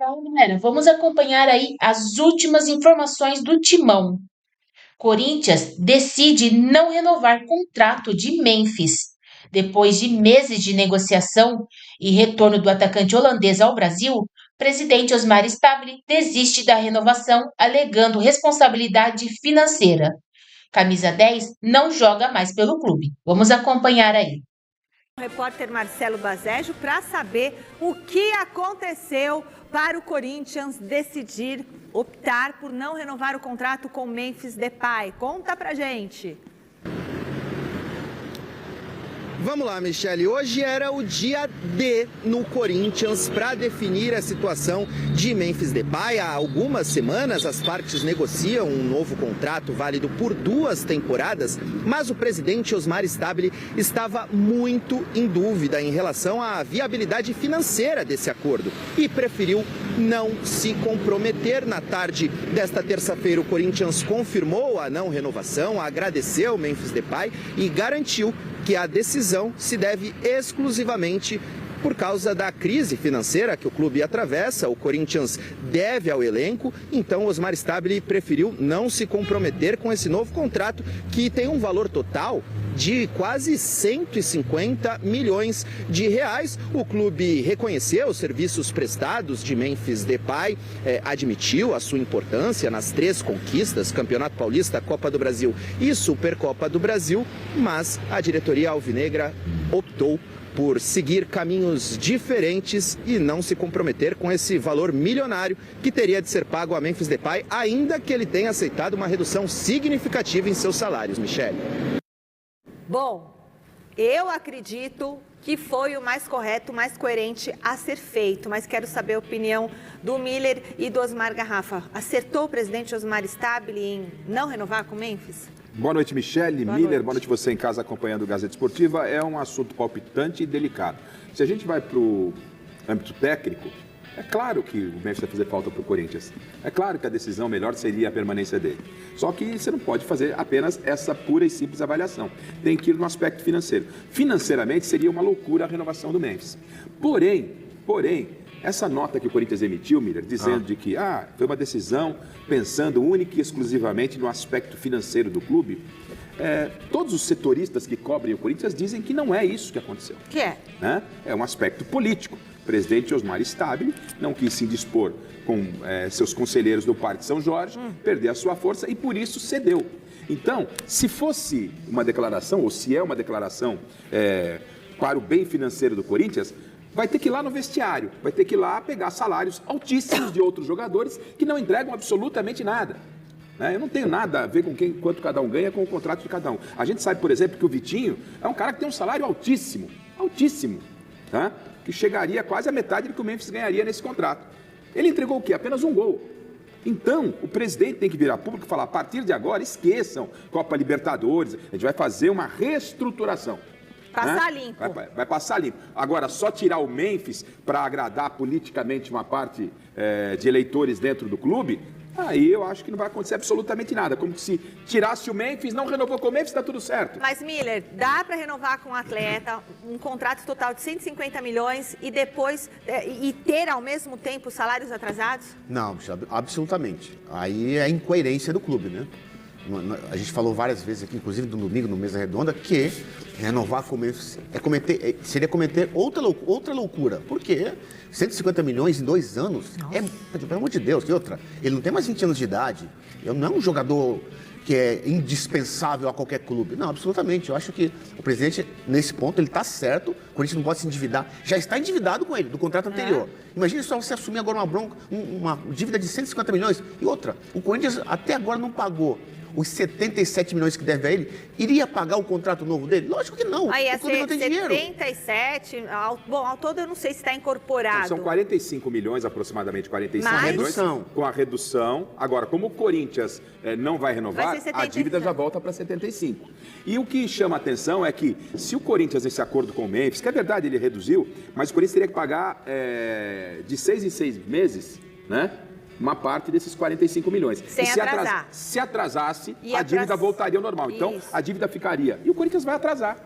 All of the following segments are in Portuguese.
Então, galera, vamos acompanhar aí as últimas informações do Timão. Corinthians decide não renovar contrato de Memphis. Depois de meses de negociação e retorno do atacante holandês ao Brasil, presidente Osmar Stabile desiste da renovação, alegando responsabilidade financeira. Camisa 10 não joga mais pelo clube. Vamos acompanhar aí. O repórter Marcelo Bazejo para saber o que aconteceu para o Corinthians decidir optar por não renovar o contrato com Memphis Depay. Conta pra gente. Vamos lá, Michele. Hoje era o dia D no Corinthians para definir a situação de Memphis Depay. Há algumas semanas as partes negociam um novo contrato válido por 2 temporadas, mas o presidente Osmar Stabile estava muito em dúvida em relação à viabilidade financeira desse acordo e preferiu não se comprometer. Na tarde desta terça-feira, o Corinthians confirmou a não renovação, agradeceu Memphis Depay e garantiu que a decisão se deve exclusivamente por causa da crise financeira que o clube atravessa. O Corinthians deve ao elenco, então Osmar Stabile preferiu não se comprometer com esse novo contrato, que tem um valor total de quase 150 milhões de reais. O clube reconheceu os serviços prestados de Memphis Depay, admitiu a sua importância nas 3 conquistas, Campeonato Paulista, Copa do Brasil e Supercopa do Brasil, mas a diretoria alvinegra optou por seguir caminhos diferentes e não se comprometer com esse valor milionário que teria de ser pago a Memphis Depay, ainda que ele tenha aceitado uma redução significativa em seus salários, Michele. Bom, eu acredito que foi o mais correto, o mais coerente a ser feito, mas quero saber a opinião do Miller e do Osmar Garrafa. Acertou o presidente Osmar Stabile em não renovar com o Memphis? Boa noite, Michele, Miller, boa noite você em casa acompanhando o Gazeta Esportiva. É um assunto palpitante e delicado. Se a gente vai para o âmbito técnico, é claro que o Memphis vai fazer falta para o Corinthians. É claro que a decisão melhor seria a permanência dele. Só que você não pode fazer apenas essa pura e simples avaliação. Tem que ir no aspecto financeiro. Financeiramente seria uma loucura a renovação do Memphis. Porém, essa nota que o Corinthians emitiu, Miller, dizendo de que foi uma decisão pensando única e exclusivamente no aspecto financeiro do clube, todos os setoristas que cobrem o Corinthians dizem que não é isso que aconteceu. Que é? Né? É um aspecto político. O presidente Osmar Stabile não quis se indispor com seus conselheiros do Parque São Jorge, perder a sua força e por isso cedeu. Então, se fosse uma declaração, ou se é uma declaração para o bem financeiro do Corinthians, vai ter que ir lá no vestiário, vai ter que ir lá pegar salários altíssimos de outros jogadores que não entregam absolutamente nada. Eu não tenho nada a ver com quanto cada um ganha com o contrato de cada um. A gente sabe, por exemplo, que o Vitinho é um cara que tem um salário altíssimo, tá? Que chegaria quase a metade do que o Memphis ganharia nesse contrato. Ele entregou o quê? Apenas um gol. Então, o presidente tem que virar público e falar, a partir de agora, esqueçam Copa Libertadores, a gente vai fazer uma reestruturação. Passar limpo. Vai passar limpo. Agora, só tirar o Memphis para agradar politicamente uma parte de eleitores dentro do clube, aí eu acho que não vai acontecer absolutamente nada. Como se tirasse o Memphis, não renovou com o Memphis, está tudo certo. Mas, Miller, dá para renovar com o atleta um contrato total de 150 milhões e depois e ter ao mesmo tempo salários atrasados? Não, absolutamente. Aí é a incoerência do clube, né? A gente falou várias vezes aqui, inclusive no domingo, no Mesa Redonda, que renovar com o Memphis seria cometer outra loucura. Por quê? 150 milhões em 2 anos? Pelo amor de Deus, que outra? Ele não tem mais 20 anos de idade. Ele não é um jogador que é indispensável a qualquer clube. Não, absolutamente. Eu acho que o presidente, nesse ponto, ele está certo. O Corinthians não pode se endividar. Já está endividado com ele, do contrato anterior. Imagine só você assumir agora uma dívida de 150 milhões. E outra, o Corinthians até agora não pagou os 77 milhões que deve a ele, iria pagar o contrato novo dele? Lógico que não. Aí o clube não tem 77, dinheiro. bom, ao todo eu não sei se está incorporado. Então, são 45 milhões, aproximadamente 45 milhões. Com a redução. Agora, como o Corinthians não vai renovar, a dívida já volta para 75. E o que chama a atenção é que, se o Corinthians, nesse acordo com o Memphis, que é verdade, ele reduziu, mas o Corinthians teria que pagar de 6 em 6 meses, né? uma parte desses 45 milhões. Sem atrasar. Se atrasasse, Ia a dívida voltaria ao normal. Então, Isso. a dívida ficaria. E o Corinthians vai atrasar.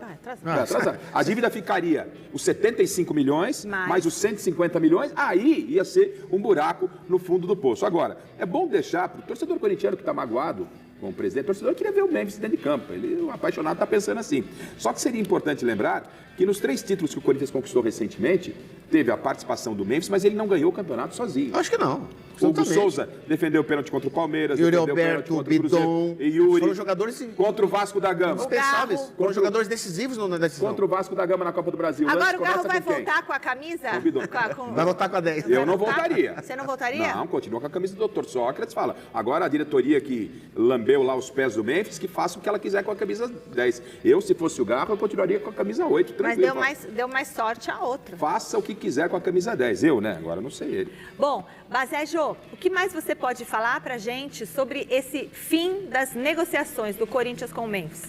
Vai atrasar. A dívida ficaria os 75 milhões, mais os 150 milhões, aí ia ser um buraco no fundo do poço. Agora, é bom deixar para o torcedor corintiano que está magoado com o presidente, o torcedor queria ver o Memphis dentro de campo. Ele, o apaixonado, está pensando assim. Só que seria importante lembrar que nos 3 títulos que o Corinthians conquistou recentemente, teve a participação do Memphis, mas ele não ganhou o campeonato sozinho. Acho que não. O Hugo Souza defendeu o pênalti contra o Palmeiras, Yuri defendeu o pênalti Alberto, contra o Bidon, Cruzeiro, e Yuri, foram jogadores contra o Vasco da Gama. indispensáveis, foram jogadores decisivos na decisão. Contra o Vasco da Gama na Copa do Brasil. Agora Lance o Garro começa vai com quem? voltar com a camisa? Com o Bidon. Vai voltar com a 10. Eu não voltaria. Você não voltaria? Não, continua com a camisa do Dr. Sócrates, fala. Agora a diretoria que lambeu lá os pés do Memphis, que faça o que ela quiser com a camisa 10. Eu, se fosse o Garro, eu continuaria com a camisa 8, tranquilo. Mas deu mais sorte a outra. Faça o que quiser com a camisa 10. Eu, né? Agora não sei ele. Bom, Basejo, o que mais você pode falar pra gente sobre esse fim das negociações do Corinthians com o Memphis?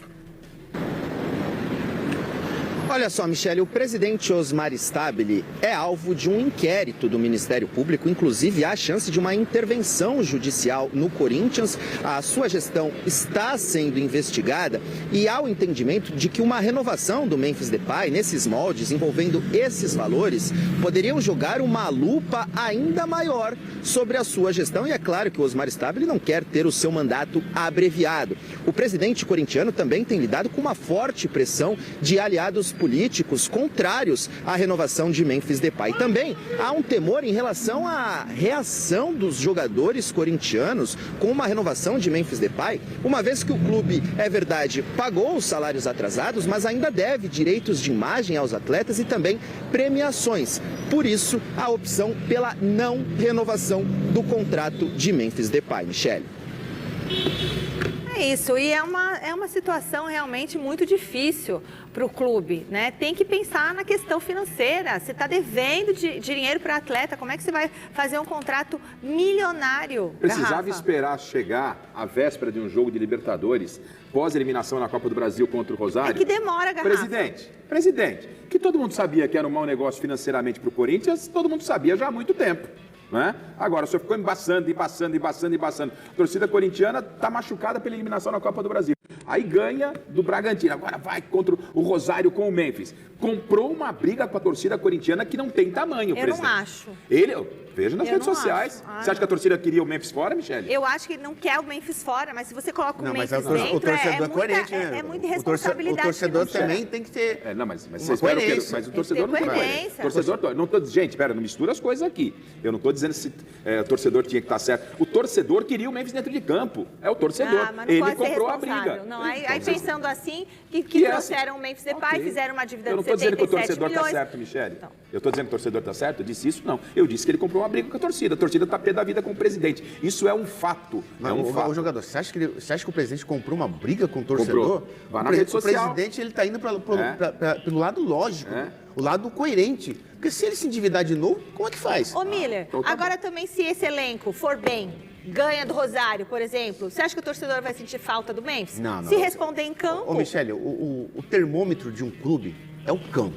Olha só, Michele, o presidente Osmar Stabile é alvo de um inquérito do Ministério Público. Inclusive, há chance de uma intervenção judicial no Corinthians. A sua gestão está sendo investigada e há o entendimento de que uma renovação do Memphis Depay, nesses moldes, envolvendo esses valores, poderiam jogar uma lupa ainda maior sobre a sua gestão. E é claro que o Osmar Stabile não quer ter o seu mandato abreviado. O presidente corintiano também tem lidado com uma forte pressão de aliados políticos contrários à renovação de Memphis Depay. Também há um temor em relação à reação dos jogadores corintianos com uma renovação de Memphis Depay, uma vez que o clube, é verdade, pagou os salários atrasados, mas ainda deve direitos de imagem aos atletas e também premiações. Por isso, a opção pela não renovação do contrato de Memphis Depay. Michele. É isso, e é uma situação realmente muito difícil para o clube, né? Tem que pensar na questão financeira. Você está devendo dinheiro para atleta, como é que você vai fazer um contrato milionário? Precisava Garrafa? esperar chegar a véspera de um jogo de Libertadores, pós-eliminação na Copa do Brasil contra o Rosário? É que demora, Garrafa. Presidente, que todo mundo sabia que era um mau negócio financeiramente para o Corinthians, todo mundo sabia já há muito tempo. Né? Agora, o senhor ficou embaçando. A torcida corintiana está machucada pela eliminação na Copa do Brasil. Aí ganha do Bragantino. Agora vai contra o Rosário com o Memphis. Comprou uma briga com a torcida corintiana que não tem tamanho, presidente. Eu não acho. Veja nas redes sociais. Você acha que a torcida queria o Memphis fora, Michele? Eu acho que não quer o Memphis fora, mas se você coloca o Memphis mas dentro, o torcedor é coerente, né? É muita irresponsabilidade. O torcedor financeira. também tem que ter mas uma você espera o quê? coerência. Mas o torcedor não tem coerência. torcedor, gente, não mistura as coisas aqui. Eu não estou dizendo se o torcedor tinha que estar certo. O torcedor queria o Memphis dentro de campo. É o torcedor. Mas não Ele pode ser comprou a responsável. briga. Não, aí pensando assim, que trouxeram o Memphis Depay, Ok. fizeram uma dívida Eu não de estou dizendo que o 77 torcedor milhões. está certo, Michele. Então. Eu estou dizendo que o torcedor está certo? Eu disse isso? Não. Eu disse que ele comprou uma briga com a torcida. A torcida está pé da vida com o presidente. Isso é um fato. O jogador, você acha que o presidente comprou uma briga com o torcedor? Comprou. Vai na rede social. O presidente ele está indo pelo lado lógico, o lado coerente. Porque se ele se endividar de novo, como é que faz? Ô, Miller, então tá agora também se esse elenco for bem, ganha do Rosário, por exemplo, você acha que o torcedor vai sentir falta do Memphis? Não. Se responder em campo... Ô, Michele, o termômetro de um clube é o campo.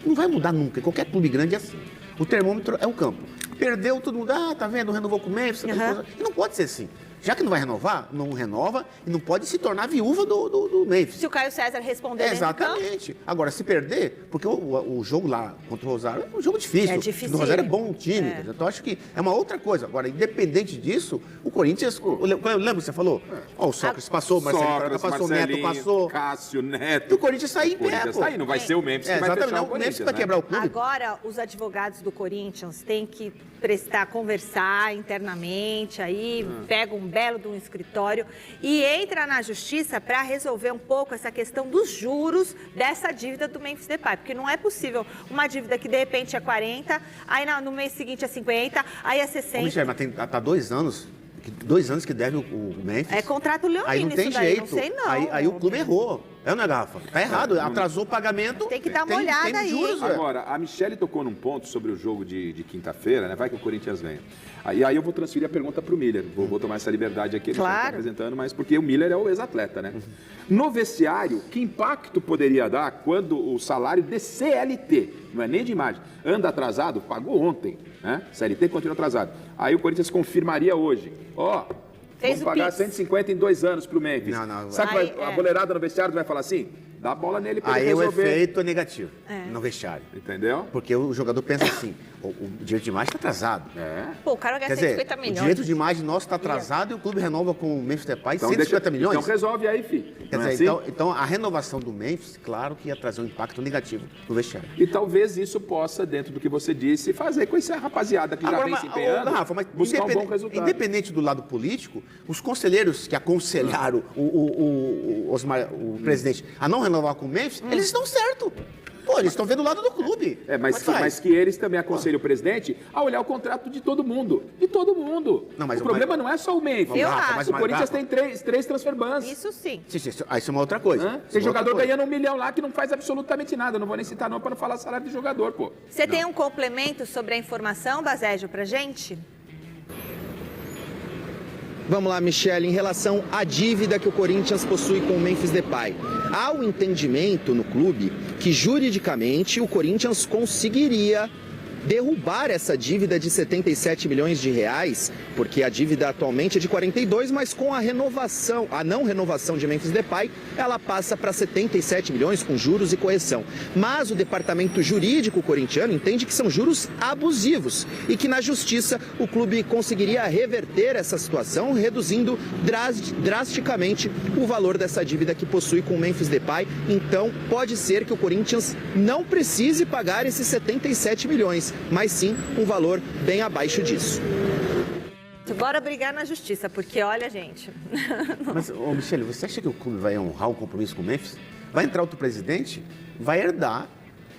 Não vai mudar nunca. Qualquer clube grande é assim. O termômetro é o campo. Perdeu, todo mundo, tá vendo, renovou com o Memphis. E não pode ser assim. Já que não vai renovar, não renova e não pode se tornar viúva do Memphis. Se o Caio César responder Exatamente. Agora, se perder, porque o jogo lá contra o Rosário é um jogo difícil. É difícil. O Rosário é bom time. Então, acho que é uma outra coisa. Agora, independente disso, o Corinthians... Lembra que você falou? Ó, o Sócrates passou, o Marcelo passou, o Neto passou. Cássio, Neto. E o Corinthians está aí em pé, Corinthians tá aí, não vai ser o Memphis que vai exatamente, fechar o o Memphis Corinthians, vai né? quebrar o clube. Agora, os advogados do Corinthians têm que conversar internamente, aí pega um belo de um escritório e entra na justiça para resolver um pouco essa questão dos juros dessa dívida do Memphis Depay, porque não é possível uma dívida que de repente é 40, aí no mês seguinte é 50, aí é 60. Michele, mas tá 2 anos. 2 anos que deve o Memphis. É contrato leonino. Aí não tem isso daí, jeito. não sei não. Aí o clube errou. Não é, Garrafa? Tá errado. Atrasou o pagamento. Tem que dar uma olhada tem aí. Juros, Agora, a Michele tocou num ponto sobre o jogo de quinta-feira, né? Vai que o Corinthians ganha. Aí eu vou transferir a pergunta para o Miller. Vou tomar essa liberdade aqui, ele Claro. está apresentando, mas porque o Miller é o ex-atleta, né? No vestiário, que impacto poderia dar quando o salário de CLT, não é nem de imagem, anda atrasado, pagou ontem, né? CLT continua atrasado. Aí o Corinthians confirmaria hoje, Fez vamos o pagar Pix. 150 em 2 anos pro Memphis. Não, Sabe que Aí, a boleirada no vestiário vai falar assim? Dá a bola nele pra ele Aí o resolver. efeito é negativo no vestiário. Entendeu? Porque o jogador pensa assim, o direito de imagem está atrasado. Pô, o cara vai Quer gastar dizer, 150 milhões. o direito de imagem nosso está atrasado e o clube renova com o Memphis Depay 150 milhões. Então resolve aí, filho. Quer Não é dizer, assim? então a renovação do Memphis, claro que ia trazer um impacto negativo no vestiário. E talvez isso possa, dentro do que você disse, fazer com essa rapaziada que já vem se empenhando, Rafa, mas buscar um bom resultado. independente do lado político, os conselheiros que aconselharam o presidente a não renovar com o Memphis, eles estão certos. Pô, eles estão vendo o lado do clube. Mas que eles também aconselham o presidente a olhar o contrato de todo mundo. De todo mundo. Não, mas o problema não é só o Memphis. Eu acho. O Corinthians tem três transfer bans. Isso sim. Isso é uma outra coisa. Hã? Isso Tem é outra jogador coisa. ganhando 1 milhão lá que não faz absolutamente nada. Não vou nem citar não para não falar salário de jogador, pô. Você tem um complemento sobre a informação, Basejo, pra gente? Vamos lá, Michele, em relação à dívida que o Corinthians possui com o Memphis Depay. Há o entendimento no clube que juridicamente o Corinthians conseguiria derrubar essa dívida de 77 milhões de reais, porque a dívida atualmente é de 42, mas com a não renovação de Memphis Depay, ela passa para 77 milhões com juros e correção. Mas o departamento jurídico corintiano entende que são juros abusivos e que na justiça o clube conseguiria reverter essa situação, reduzindo drasticamente o valor dessa dívida que possui com o Memphis Depay. Então, pode ser que o Corinthians não precise pagar esses 77 milhões, mas sim um valor bem abaixo disso. Bora brigar na justiça, porque olha, gente. Mas, Michele, você acha que o clube vai honrar o compromisso com o Memphis? Vai entrar outro presidente, vai herdar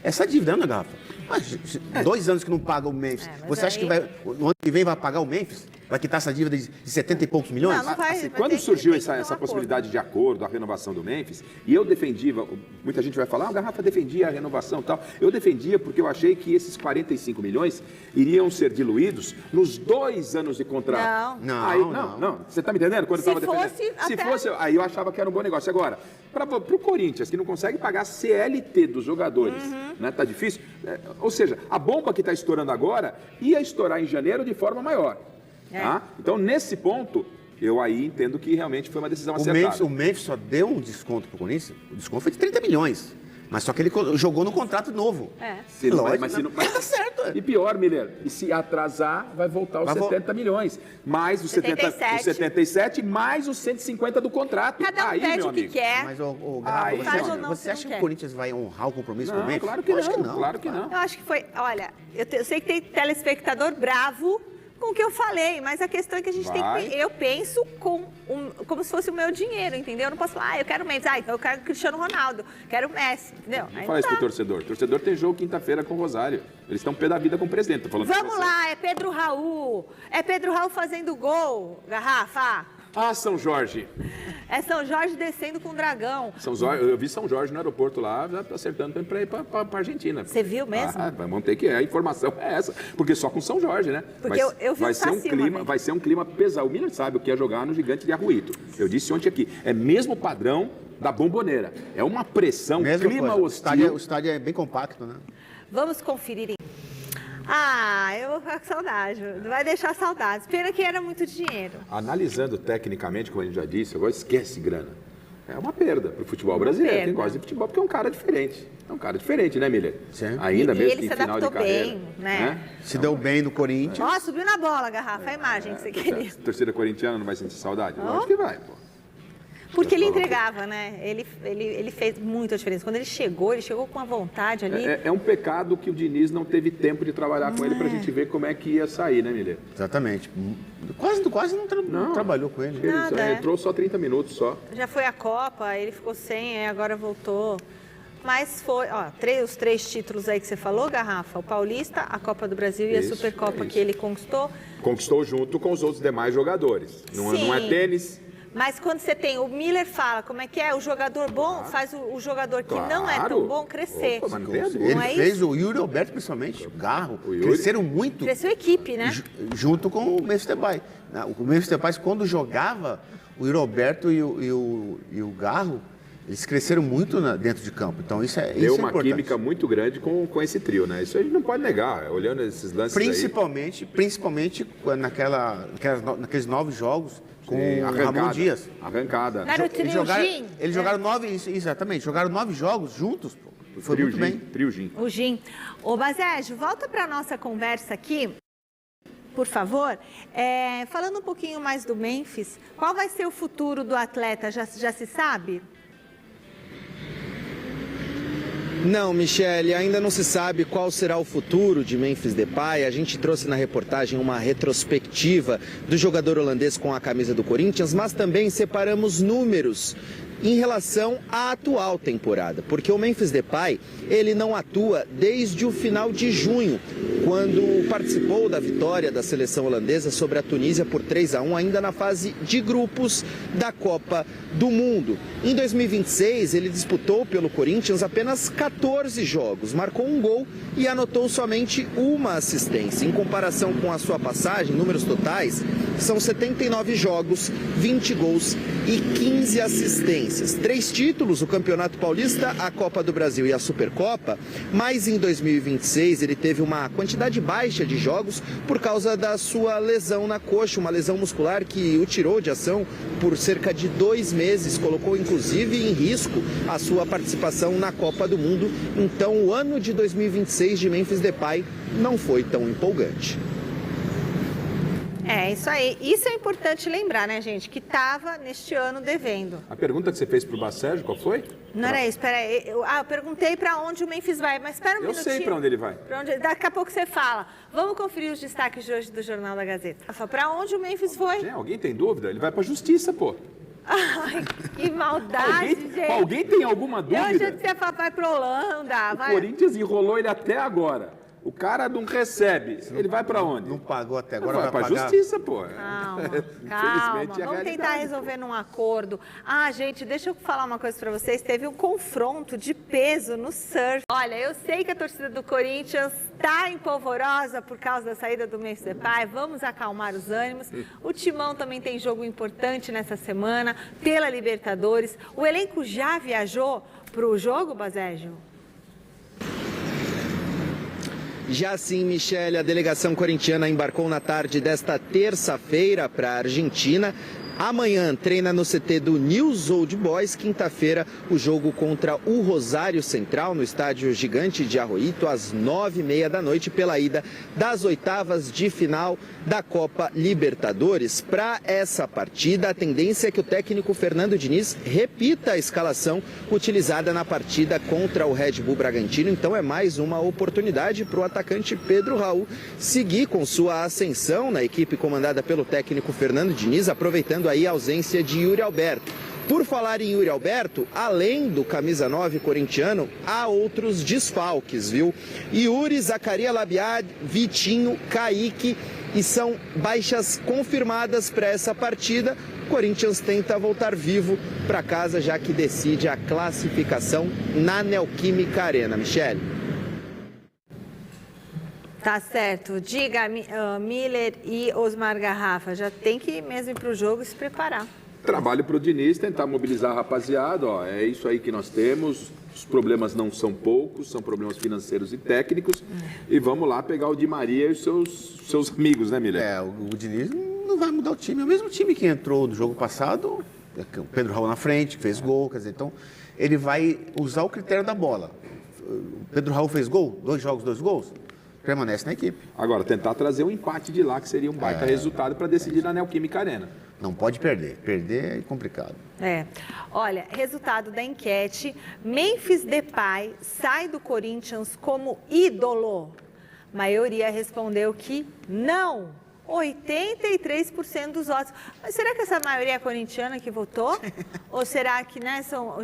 essa dívida, né, Garrafa? Mas, 2 anos que não paga o Memphis. mas Você acha que aí- no ano que vem vai pagar o Memphis? Vai quitar essa dívida de 70 e poucos milhões? Não vai. Assim, ter quando que- surgiu tem que ter um essa acordo. possibilidade de acordo, a renovação do Memphis, e eu defendia, muita gente vai falar, o Garrafa defendia a renovação e tal. Eu defendia porque eu achei que esses 45 milhões iriam ser diluídos nos 2 anos de contrato. Não. Você tá me entendendo? Quando Se eu tava defendendo? fosse, Se até- fosse, aí eu achava que era um bom negócio. Agora, pro Corinthians, que não consegue pagar a CLT dos jogadores, né? Tá difícil. Ou seja, a bomba que está estourando agora ia estourar em janeiro de forma maior. Tá? Então, nesse ponto, eu aí entendo que realmente foi uma decisão acertada. O Memphis só deu um desconto pro Corinthians, o desconto foi de 30 milhões. Mas só que ele jogou no contrato novo. Se não- Lógico, mas se não- mas- tá certo. E pior, Miller, e se atrasar, vai voltar os Vai 70 milhões. Mais os 77, mais os 150 do contrato. Cada um aí, pede meu o que amigo. quer. Mas, Garrafa, Aí, faz ou não, você se acha não que quer. o Corinthians vai honrar o compromisso com o Não, Memphis? claro que Eu acho não. que não. Claro que não. Eu acho que foi. Olha, eu sei que tem telespectador bravo com o que eu falei, mas a questão é que a gente tem Vai. que. Eu penso como se fosse o meu dinheiro, entendeu? Eu não posso falar, eu quero o Memphis, então eu quero o Cristiano Ronaldo, quero o Messi, entendeu? Não Aí fala isso tá. pro torcedor. O torcedor tem jogo quinta-feira com o Rosário. Eles estão pé da vida com o presidente. Tô falando Vamos com você. lá, é Pedro Raul. É Pedro Raul fazendo gol, Garrafa. Ah, São Jorge. É São Jorge descendo com o dragão. Eu vi São Jorge no aeroporto lá, já acertando para ir para Argentina. Você viu mesmo? Ah, vamos ter que. A informação é essa. Porque só com São Jorge, né? Porque eu vi vai o ser um Saci clima, uma vez. vai ser um clima pesado. O Miller sabe o que é jogar no Gigante de Arruíto. Eu disse ontem aqui. É mesmo padrão da Bomboneira. É uma pressão, Mesma clima coisa. hostil. O estádio é bem compacto, né? Vamos conferir. Eu vou ficar com saudade. Vai deixar saudades. Pena que era muito dinheiro. Analisando tecnicamente, como a gente já disse, agora esquece grana. É uma perda para o futebol brasileiro. Quem perda. gosta de futebol, porque é um cara diferente. É um cara diferente, né, Miller? Sim. Ainda E mesmo ele em se final de adaptou carreira. bem, né? Se deu bem no Corinthians. Ó, subiu na bola, Garrafa, a imagem que você queria. A torcida corintiana não vai sentir saudade? Eu acho que vai, pô. Porque ele entregava, né? Ele fez muita diferença. Quando ele chegou com uma vontade ali. É um pecado que o Diniz não teve tempo de trabalhar com ele pra gente ver como é que ia sair, né, Miller? Exatamente. Quase não trabalhou com ele. Ele só Nada, entrou só 30 minutos só. Já foi a Copa, ele ficou sem, aí agora voltou. Mas foi, os 3 títulos aí que você falou, Garrafa, o Paulista, a Copa do Brasil e a Isso, Supercopa isso. que ele conquistou. Conquistou junto com os outros demais jogadores. Não é Sim. tênis. Mas quando você tem, o Miller fala, como é que é? O jogador bom faz o jogador que não é tão Claro. bom crescer. Opa, mas não tem a dúvida. Ele Não é fez o Yuri Alberto, principalmente, o Garro, O Yuri. cresceram muito Cresceu a equipe, né? junto com o Memphis Depay. O Memphis Depay, quando jogava, o Yuri Alberto e o Garro Eles cresceram muito dentro de campo, então isso é Deu uma importante. química muito grande com esse trio, né? Isso a gente não pode negar, olhando esses lances Principalmente naqueles 9 jogos com o Ramon Dias. Arrancada. Eles jogaram 9, exatamente, jogaram 9 jogos juntos, pô. Foi muito bem. Triogin. O Gin. Ô, Bazégio, volta para a nossa conversa aqui, por favor. Falando um pouquinho mais do Memphis, qual vai ser o futuro do atleta? Já se sabe? Não, Michele, ainda não se sabe qual será o futuro de Memphis Depay. A gente trouxe na reportagem uma retrospectiva do jogador holandês com a camisa do Corinthians, mas também separamos números em relação à atual temporada, porque o Memphis Depay, ele não atua desde o final de junho, quando participou da vitória da seleção holandesa sobre a Tunísia por 3-1, ainda na fase de grupos da Copa do Mundo. Em 2026, ele disputou pelo Corinthians apenas 14 jogos, marcou um gol e anotou somente uma assistência. Em comparação com a sua passagem, números totais, são 79 jogos, 20 gols e 15 assistências. 3 títulos, o Campeonato Paulista, a Copa do Brasil e a Supercopa, mas em 2026 ele teve uma quantidade baixa de jogos por causa da sua lesão na coxa, uma lesão muscular que o tirou de ação por cerca de 2 meses, colocou inclusive em risco a sua participação na Copa do Mundo. Então o ano de 2026 de Memphis Depay não foi tão empolgante. Isso aí. Isso é importante lembrar, né, gente? Que estava neste ano devendo. A pergunta que você fez pro Bacérgio, qual foi? Não era isso, espera aí. Eu perguntei para onde o Memphis vai, mas espera um minutinho. Eu sei para onde ele vai. Daqui a pouco você fala. Vamos conferir os destaques de hoje do Jornal da Gazeta. Para onde o Memphis foi? Alguém tem dúvida? Ele vai para a justiça, pô. Ai, que maldade, gente. Alguém tem alguma dúvida? Eu já disse, vai para Holanda. O Corinthians enrolou ele até agora. O cara não recebe. Ele vai para onde? Não pagou até agora, vai para a justiça, pô. Calma. Vamos tentar resolver num acordo. Gente, deixa eu falar uma coisa para vocês. Teve um confronto de peso no surf. Olha, eu sei que a torcida do Corinthians está empolvorosa por causa da saída do Memphis Depay. Vamos acalmar os ânimos. O Timão também tem jogo importante nessa semana pela Libertadores. O elenco já viajou para o jogo, Bazégio? Já sim, Michele, a delegação corintiana embarcou na tarde desta terça-feira para a Argentina. Amanhã treina no CT do News Old Boys. Quinta-feira, o jogo contra o Rosário Central no estádio Gigante de Arroito, às 9h30 da noite, pela ida das oitavas de final da Copa Libertadores. Para essa partida, a tendência é que o técnico Fernando Diniz repita a escalação utilizada na partida contra o Red Bull Bragantino. Então é mais uma oportunidade para o atacante Pedro Raul seguir com sua ascensão na equipe comandada pelo técnico Fernando Diniz, aproveitando aí a ausência de Yuri Alberto. Por falar em Yuri Alberto, além do camisa 9 corintiano, há outros desfalques, viu? Yuri, Zacaria Labiad, Vitinho, Kaique, e são baixas confirmadas para essa partida. O Corinthians tenta voltar vivo para casa, já que decide a classificação na Neoquímica Arena. Michele. Tá certo. Diga, Miller e Osmar Garrafa, já tem que ir mesmo para o jogo e se preparar. Trabalho para o Diniz, tentar mobilizar a rapaziada, é isso aí que nós temos, os problemas não são poucos, são problemas financeiros e técnicos, e vamos lá pegar o Di Maria e os seus amigos, né, Miller? O Diniz não vai mudar o time, é o mesmo time que entrou no jogo passado, o Pedro Raul na frente, que fez gol, quer dizer, então ele vai usar o critério da bola. O Pedro Raul fez gol, 2 jogos, 2 gols, permanece na equipe. Agora, tentar trazer um empate de lá, que seria um baita resultado para decidir na Neoquímica Arena. Não pode perder. Perder é complicado. Olha, resultado da enquete. Memphis Depay sai do Corinthians como ídolo. A maioria respondeu que não. 83% dos votos. Mas será que essa maioria é corintiana que votou? Ou será que são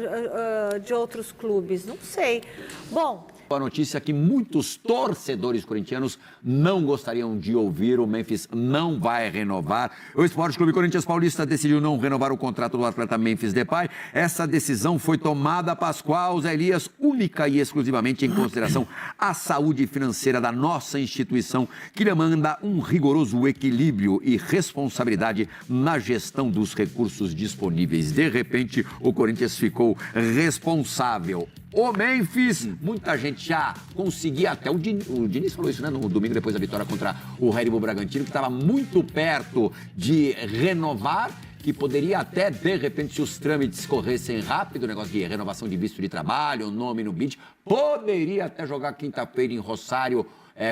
de outros clubes? Não sei. Bom, a notícia que muitos torcedores corintianos não gostariam de ouvir. O Memphis não vai renovar. O Esporte Clube Corinthians Paulista decidiu não renovar o contrato do atleta Memphis Depay. Essa decisão foi tomada, Pascoal, Zé Elias, única e exclusivamente em consideração à saúde financeira da nossa instituição, que demanda um rigoroso equilíbrio e responsabilidade na gestão dos recursos disponíveis. De repente, o Corinthians ficou responsável. O Memphis, muita gente já conseguia, até o Diniz falou isso, né, no domingo depois da vitória contra o Red Bull Bragantino, que estava muito perto de renovar, que poderia até, de repente, se os trâmites corressem rápido, o negócio de renovação de visto de trabalho, nome no BID, poderia até jogar quinta-feira em Rosário,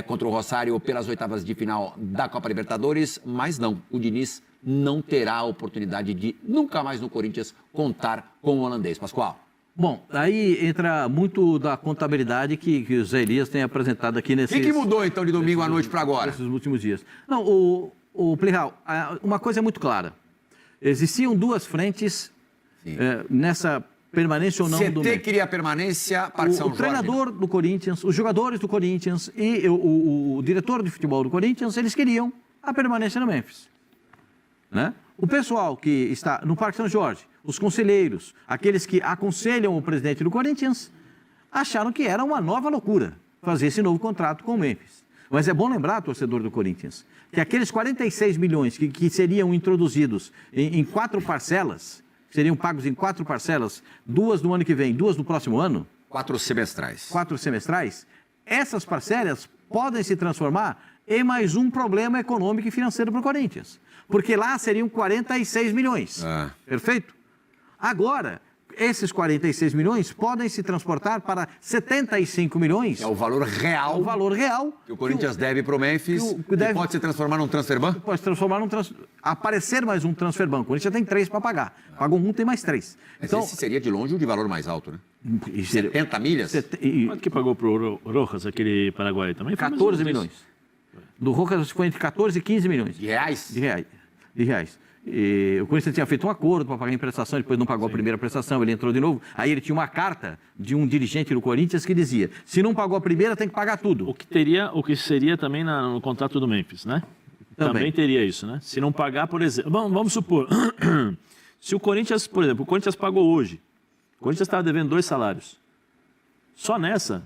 contra o Rosário pelas oitavas de final da Copa Libertadores, mas não, o Diniz não terá a oportunidade de nunca mais no Corinthians contar com o holandês. Pascoal. Bom, aí entra muito da contabilidade que o Zé Elias tem apresentado aqui nesses... O que mudou, então, de domingo à noite para agora? Nesses últimos dias. Não, o Plihal, uma coisa é muito clara. Existiam duas frentes nessa permanência ou não do Memphis. CT queria a permanência para São Jorge. O treinador do Corinthians, os jogadores do Corinthians e o diretor de futebol do Corinthians, eles queriam a permanência no Memphis. Né? O pessoal que está no Parque São Jorge, os conselheiros, aqueles que aconselham o presidente do Corinthians, acharam que era uma nova loucura fazer esse novo contrato com o Memphis. Mas é bom lembrar, torcedor do Corinthians, que aqueles 46 milhões que seriam introduzidos em 4 parcelas, seriam pagos em 4 parcelas, 2 no ano que vem, 2 no próximo ano. 4 semestrais. 4 semestrais. Essas parcelas podem se transformar em mais um problema econômico e financeiro para o Corinthians. Porque lá seriam 46 milhões. Perfeito? Agora, esses 46 milhões podem se transportar para 75 milhões. É o valor real. É o valor real. Que o Corinthians deve para o Memphis. Que pode se transformar num transfer ban? Pode se transformar aparecer mais um transfer ban. O Corinthians já tem 3 para pagar. Pagou um, tem mais 3. Mas então, esse seria de longe o de valor mais alto, né? 70 milhas? Quanto que pagou para o Rojas, aquele paraguaio também? 14 milhões. Do Rojas foi entre 14 e 15 milhões. De reais? De reais. E o Corinthians tinha feito um acordo para pagar em prestação, depois não pagou a primeira prestação, ele entrou de novo. Aí ele tinha uma carta de um dirigente do Corinthians que dizia: se não pagou a primeira, tem que pagar tudo. O que seria também no contrato do Memphis, né? Também teria isso, né? Se não pagar, por exemplo... Vamos supor, se o Corinthians, por exemplo, o Corinthians pagou hoje, o Corinthians estava devendo 2 salários. Só nessa,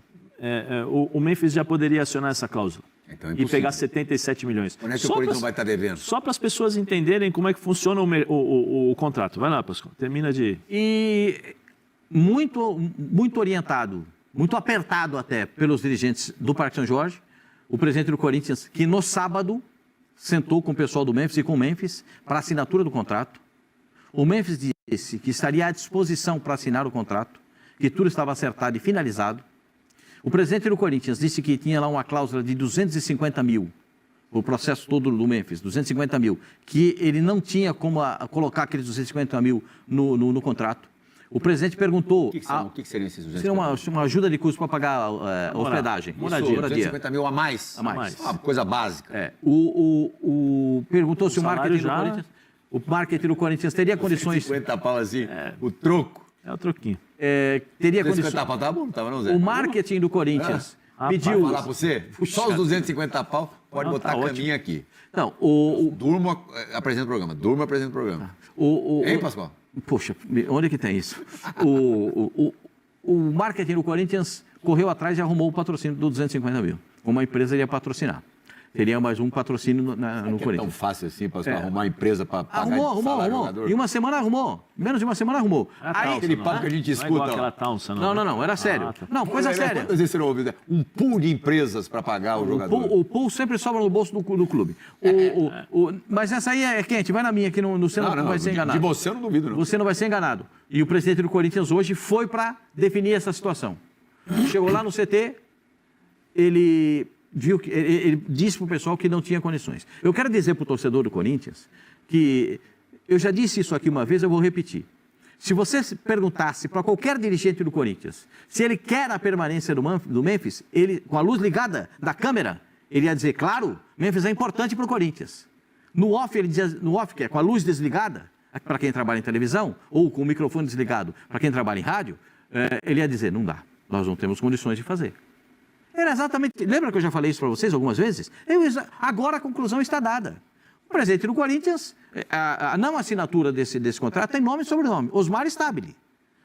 o Memphis já poderia acionar essa cláusula. Então e pegar 77 milhões. Quando é que o Corinthians não vai estar devendo? Só para as pessoas entenderem como é que funciona o contrato. Vai lá, Pascoal. Termina de... E muito orientado, muito apertado até pelos dirigentes do Parque São Jorge, o presidente do Corinthians, que no sábado sentou com o pessoal do Memphis e com o Memphis para a assinatura do contrato. O Memphis disse que estaria à disposição para assinar o contrato, que tudo estava acertado e finalizado. O presidente do Corinthians disse que tinha lá uma cláusula de 250 mil, o processo todo do Memphis, 250 mil, que ele não tinha como colocar aqueles 250 mil no contrato. O presidente perguntou... O que seriam esses 250 mil? Seria uma ajuda de custo para pagar hospedagem. Moradia. 250 mil a mais? A mais. Uma coisa básica. Perguntou se o marketing do Corinthians... O marketing do Corinthians teria condições... 50 pau assim, o troco. É o troquinho. Teria condições... 250 pau, tá bom, não tava não, Zé? O marketing do Corinthians pediu... Vai falar para você? Só os 250 pau, pode botar a caminha aqui. Não, Durma, apresenta o programa. Durma, apresenta o programa. Hein, Pascoal? Poxa, onde é que tem isso? O marketing do Corinthians correu atrás e arrumou o patrocínio do 250 mil. Uma empresa iria patrocinar. Teria mais um patrocínio no Corinthians. É tão fácil assim para arrumar uma empresa para pagar Arrumou. Em uma semana arrumou. Menos de uma semana arrumou. Aí aquele papo que a gente escuta. Não, era sério. Não, coisa séria. Quantas vezes você não ouviu? Um pool de empresas para pagar o jogador. O pool sempre sobra no bolso do clube. Mas essa aí é quente, vai na minha que você não vai ser enganado. De você eu não duvido, não. Você não vai ser enganado. E o presidente do Corinthians hoje foi para definir essa situação. Chegou lá no CT, ele disse para o pessoal que não tinha condições. Eu quero dizer para o torcedor do Corinthians que eu já disse isso aqui uma vez, eu vou repetir. Se você perguntasse para qualquer dirigente do Corinthians se ele quer a permanência do Memphis, ele, com a luz ligada da câmera, ele ia dizer, claro, Memphis é importante para o Corinthians. No off, ele dizia, que é com a luz desligada, para quem trabalha em televisão, ou com o microfone desligado para quem trabalha em rádio, ele ia dizer, não dá, nós não temos condições de fazer. Era exatamente... Lembra que eu já falei isso para vocês algumas vezes? Agora a conclusão está dada. O presidente do Corinthians, a não assinatura desse contrato tem nome e sobrenome, Osmar Stabile.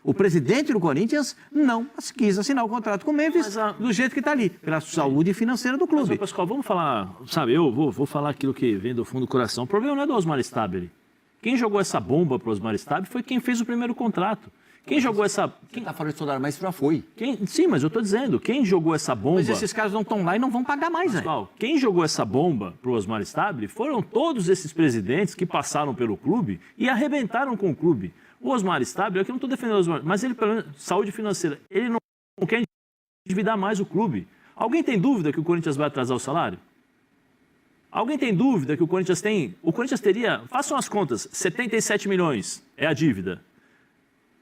O presidente do Corinthians não quis assinar o contrato com o Memphis do jeito que está ali, pela saúde financeira do clube. Mas, Pascoal, vamos falar, sabe, eu vou falar aquilo que vem do fundo do coração. O problema não é do Osmar Stabile. Quem jogou essa bomba para o Osmar Stabile foi quem fez o primeiro contrato. Quem jogou essa... Você está falando de toda hora, mas já foi. Sim, mas eu estou dizendo, quem jogou essa bomba... Mas esses caras não estão lá e não vão pagar mais, né? Quem jogou essa bomba para o Osmar Stabile foram todos esses presidentes que passaram pelo clube e arrebentaram com o clube. O Osmar Stabile, aqui eu não estou defendendo o Osmar, mas ele, pelo menos, saúde financeira, ele não quer endividar mais o clube. Alguém tem dúvida que o Corinthians vai atrasar o salário? Alguém tem dúvida que o Corinthians tem... O Corinthians teria, façam as contas, 77 milhões é a dívida.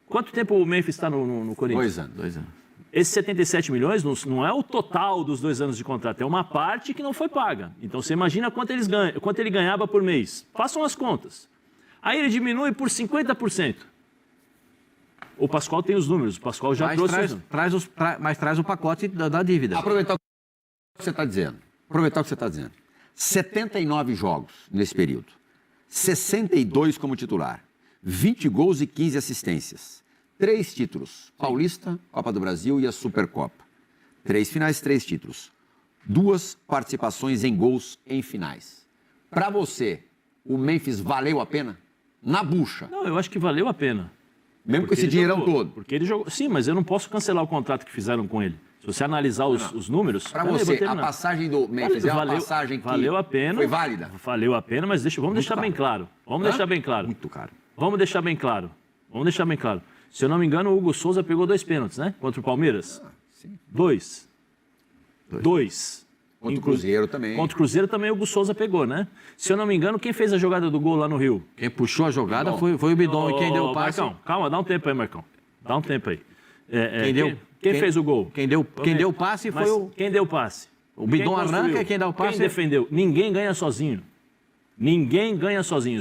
Quanto tempo o Memphis está no Corinthians? 2 anos. Esses 77 milhões não é o total dos 2 anos de contrato, é uma parte que não foi paga. Então você imagina quanto ele ganhava por mês. Façam as contas. Aí ele diminui por 50%. O Pascoal tem os números, o Pascoal já trouxe os números. Mas traz o pacote da dívida. Aproveitar o que você está dizendo. 79 jogos nesse período. 62 como titular. 20 gols e 15 assistências. 3 títulos. Paulista, Copa do Brasil e a Supercopa. 3 finais, 3 títulos. 2 participações em gols em finais. Para você, o Memphis valeu a pena? Na bucha. Não, eu acho que valeu a pena. Mesmo com esse dinheirão todo? Porque ele jogou. Sim, mas eu não posso cancelar o contrato que fizeram com ele. Se você analisar os números... Para você, a passagem do Memphis é uma passagem que valeu a pena, foi válida? Valeu a pena, mas vamos deixar bem claro. Deixar bem claro. Muito caro. Vamos deixar bem claro. Se eu não me engano, o Hugo Souza pegou 2 pênaltis, né? Contra o Palmeiras. Sim. 2. Contra o Cruzeiro também. Contra o Cruzeiro também o Hugo Souza pegou, né? Se eu não me engano, quem fez a jogada do gol lá no Rio? Quem puxou a jogada foi o Bidon. E quem deu o passe... Marcão, calma, dá um tempo aí, Marcão. Quem fez o gol? Quem deu o passe foi o... Quem deu o passe? O Bidon arranca e quem dá o passe... Quem defendeu? Ninguém ganha sozinho.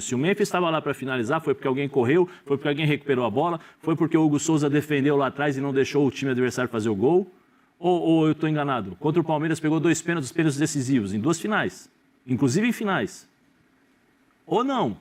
Se o Memphis estava lá para finalizar, foi porque alguém correu, foi porque alguém recuperou a bola, foi porque o Hugo Souza defendeu lá atrás e não deixou o time adversário fazer o gol. Ou eu estou enganado? Contra o Palmeiras pegou 2 pênaltis decisivos, em 2 finais. Inclusive em finais. Ou não.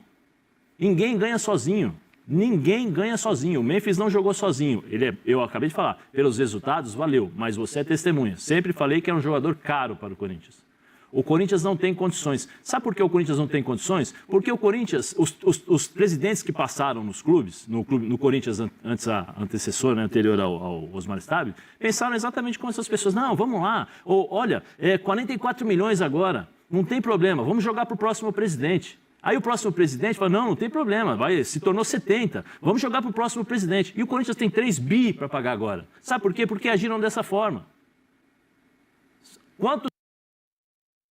Ninguém ganha sozinho. O Memphis não jogou sozinho. Eu acabei de falar, pelos resultados, valeu. Mas você é testemunha. Sempre falei que é um jogador caro para o Corinthians. O Corinthians não tem condições. Sabe por que o Corinthians não tem condições? Porque o Corinthians, os presidentes que passaram nos clubes, no Corinthians antes a antecessora, né, anterior ao Osmar Stabile, pensaram exatamente como essas pessoas. Não, vamos lá. Olha, 44 milhões agora. Não tem problema. Vamos jogar para o próximo presidente. Aí o próximo presidente fala, não tem problema, se tornou 70, vamos jogar para o próximo presidente. E o Corinthians tem 3 bi para pagar agora. Sabe por quê? Porque agiram dessa forma. Quanto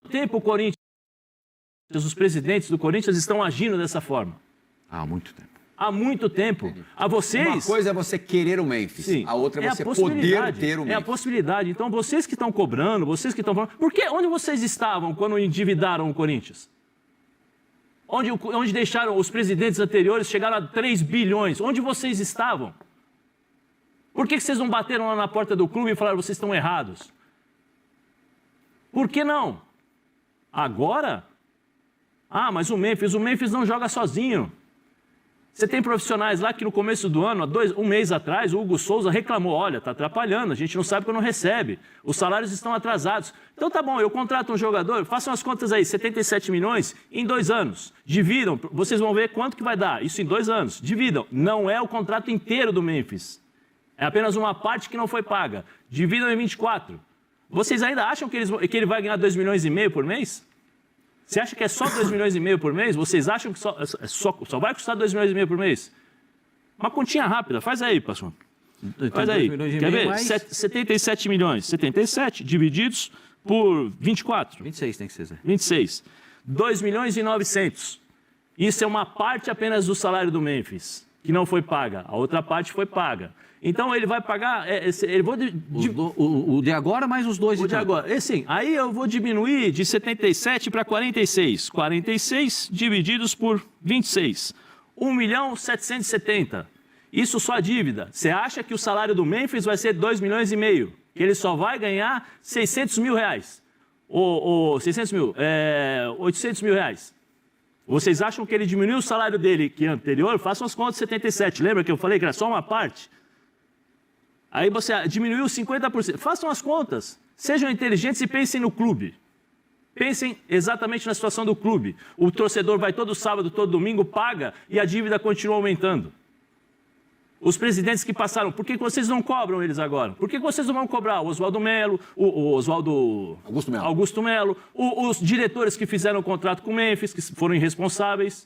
tempo o Corinthians, os presidentes do Corinthians estão agindo dessa forma? Há muito tempo. Há muito tempo. A vocês... Uma coisa é você querer o Memphis, sim, a outra é você poder ter o Memphis. É a possibilidade. Então, vocês que estão cobrando, vocês que estão falando... Onde vocês estavam quando endividaram o Corinthians? Onde deixaram os presidentes anteriores, chegaram a 3 bilhões. Onde vocês estavam? Por que vocês não bateram lá na porta do clube e falaram vocês estão errados? Por que não? Agora? Mas o Memphis não joga sozinho. Você tem profissionais lá que no começo do ano, um mês atrás, o Hugo Souza reclamou, olha, está atrapalhando, a gente não sabe quando recebe, os salários estão atrasados. Então tá bom, eu contrato um jogador, façam as contas aí, 77 milhões em 2 anos. Dividam, vocês vão ver quanto que vai dar, isso em 2 anos. Dividam, não é o contrato inteiro do Memphis. É apenas uma parte que não foi paga. Dividam em 24. Vocês ainda acham que ele vai ganhar 2,5 milhões por mês? Você acha que é só 2,5 milhões por mês? Vocês acham que só vai custar 2,5 milhões por mês? Uma continha rápida, faz aí, pastor. Faz aí. Quer ver? 77 milhões. 77 divididos por 24. 26 tem que ser. 26. 2 milhões e 900. Isso é uma parte apenas do salário do Memphis, que não foi paga. A outra parte foi paga. Então ele vai pagar... o de agora mais os 2 de agora. Sim, aí eu vou diminuir de 77 para 46. 46 divididos por 26. 1.770.000. Isso só a dívida. Você acha que o salário do Memphis vai ser 2,5 milhões? que ele só vai ganhar 600 mil reais. Ou 600 mil, 800 mil reais. Vocês acham que ele diminuiu o salário dele, que é anterior? Façam as contas de 77. Lembra que eu falei que era só uma parte? Aí você diminuiu 50%. Façam as contas. Sejam inteligentes e pensem no clube. Pensem exatamente na situação do clube. O torcedor vai todo sábado, todo domingo, paga e a dívida continua aumentando. Os presidentes que passaram, por que vocês não cobram eles agora? Por que vocês não vão cobrar? O Oswaldo Melo, o Augusto Melo, os diretores que fizeram o contrato com o Memphis, que foram irresponsáveis.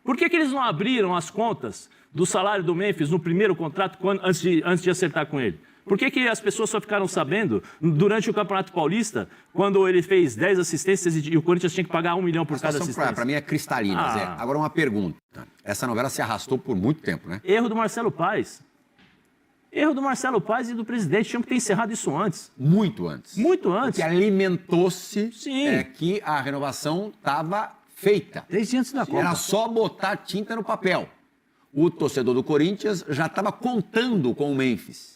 Por que eles não abriram as contas do salário do Memphis no primeiro contrato antes de acertar com ele? Por que as pessoas só ficaram sabendo durante o Campeonato Paulista, quando ele fez 10 assistências e o Corinthians tinha que pagar 1 milhão por cada assistência? Para mim é cristalina, Zé. Agora uma pergunta. Essa novela se arrastou por muito tempo, né? Erro do Marcelo Paes. Erro do Marcelo Paes e do presidente. Tinham que ter encerrado isso antes. Muito antes. Muito antes. Porque alimentou-se que a renovação estava feita. Desde antes da Copa. Era só botar tinta no papel. O torcedor do Corinthians já estava contando com o Memphis.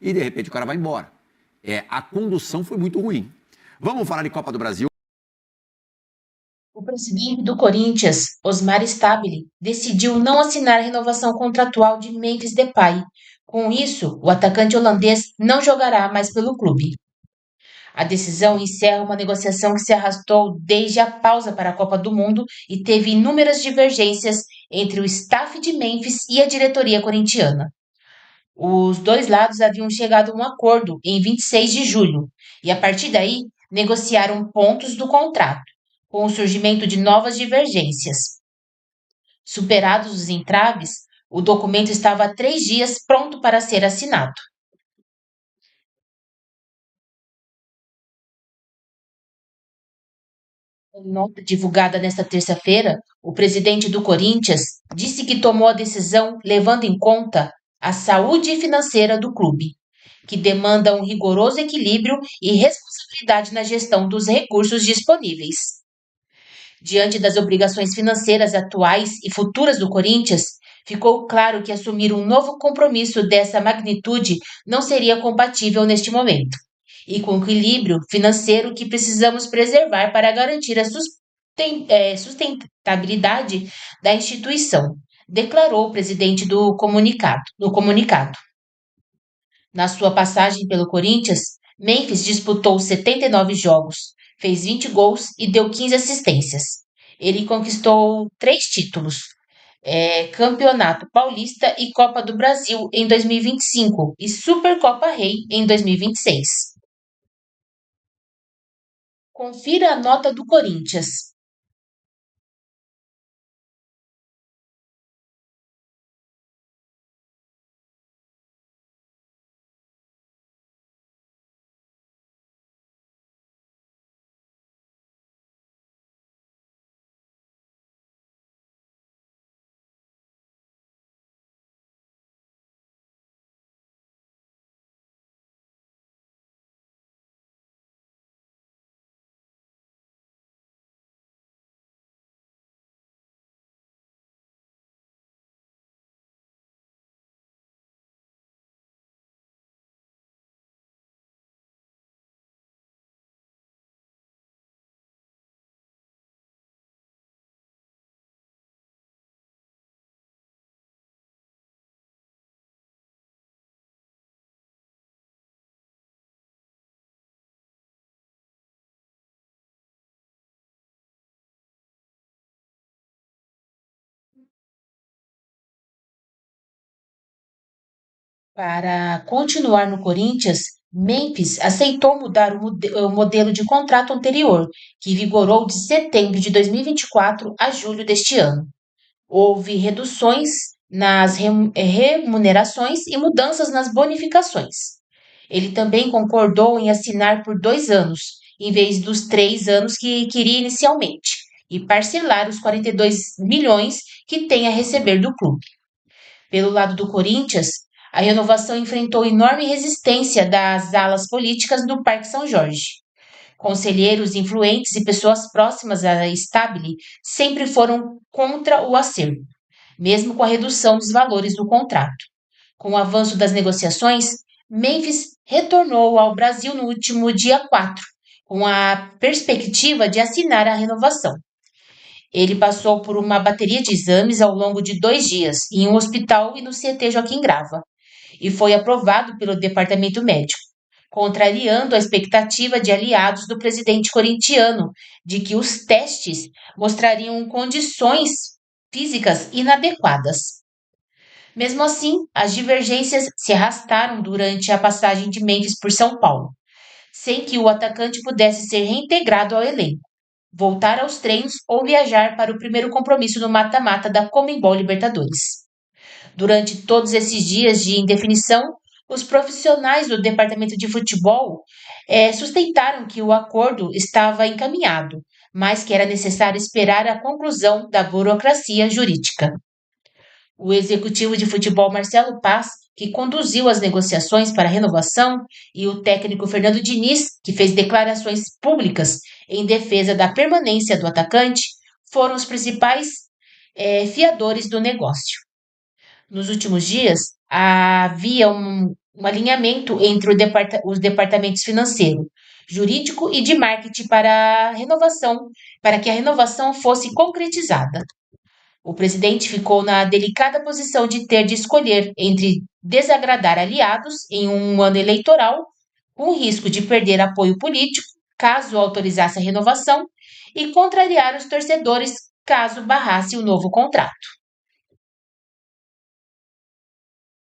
E, de repente, o cara vai embora. A condução foi muito ruim. Vamos falar de Copa do Brasil. O presidente do Corinthians, Osmar Stabile, decidiu não assinar a renovação contratual de Memphis Depay. Com isso, o atacante holandês não jogará mais pelo clube. A decisão encerra uma negociação que se arrastou desde a pausa para a Copa do Mundo e teve inúmeras divergências entre o staff de Memphis e a diretoria corintiana. Os dois lados haviam chegado a um acordo em 26 de julho e, a partir daí, negociaram pontos do contrato, com o surgimento de novas divergências. Superados os entraves, o documento estava há 3 dias pronto para ser assinado. Em nota divulgada nesta terça-feira, o presidente do Corinthians disse que tomou a decisão levando em conta a saúde financeira do clube, que demanda um rigoroso equilíbrio e responsabilidade na gestão dos recursos disponíveis. Diante das obrigações financeiras atuais e futuras do Corinthians, ficou claro que assumir um novo compromisso dessa magnitude não seria compatível neste momento, e com o equilíbrio financeiro que precisamos preservar para garantir a sustentabilidade da instituição, declarou o presidente no comunicado. Na sua passagem pelo Corinthians, Memphis disputou 79 jogos, fez 20 gols e deu 15 assistências. Ele conquistou 3 títulos, Campeonato Paulista e Copa do Brasil em 2025 e Supercopa Rei em 2026. Confira a nota do Corinthians. Para continuar no Corinthians, Memphis aceitou mudar o modelo de contrato anterior, que vigorou de setembro de 2024 a julho deste ano. Houve reduções nas remunerações e mudanças nas bonificações. Ele também concordou em assinar por 2 anos, em vez dos 3 anos que queria inicialmente, e parcelar os 42 milhões que tem a receber do clube. Pelo lado do Corinthians, a renovação enfrentou enorme resistência das alas políticas do Parque São Jorge. Conselheiros influentes e pessoas próximas a Stabile sempre foram contra o acerto, mesmo com a redução dos valores do contrato. Com o avanço das negociações, Memphis retornou ao Brasil no último dia 4, com a perspectiva de assinar a renovação. Ele passou por uma bateria de exames ao longo de 2 dias, em um hospital e no CT Joaquim Grava, e foi aprovado pelo departamento médico, contrariando a expectativa de aliados do presidente corintiano de que os testes mostrariam condições físicas inadequadas. Mesmo assim, as divergências se arrastaram durante a passagem de Memphis por São Paulo, sem que o atacante pudesse ser reintegrado ao elenco, voltar aos treinos ou viajar para o primeiro compromisso no mata-mata da Conmebol Libertadores. Durante todos esses dias de indefinição, os profissionais do departamento de futebol sustentaram que o acordo estava encaminhado, mas que era necessário esperar a conclusão da burocracia jurídica. O executivo de futebol Marcelo Paz, que conduziu as negociações para a renovação, e o técnico Fernando Diniz, que fez declarações públicas em defesa da permanência do atacante, foram os principais fiadores do negócio. Nos últimos dias, havia um alinhamento entre os departamentos financeiro, jurídico e de marketing para que a renovação fosse concretizada. O presidente ficou na delicada posição de ter de escolher entre desagradar aliados em um ano eleitoral, com o risco de perder apoio político caso autorizasse a renovação, e contrariar os torcedores caso barrasse o novo contrato.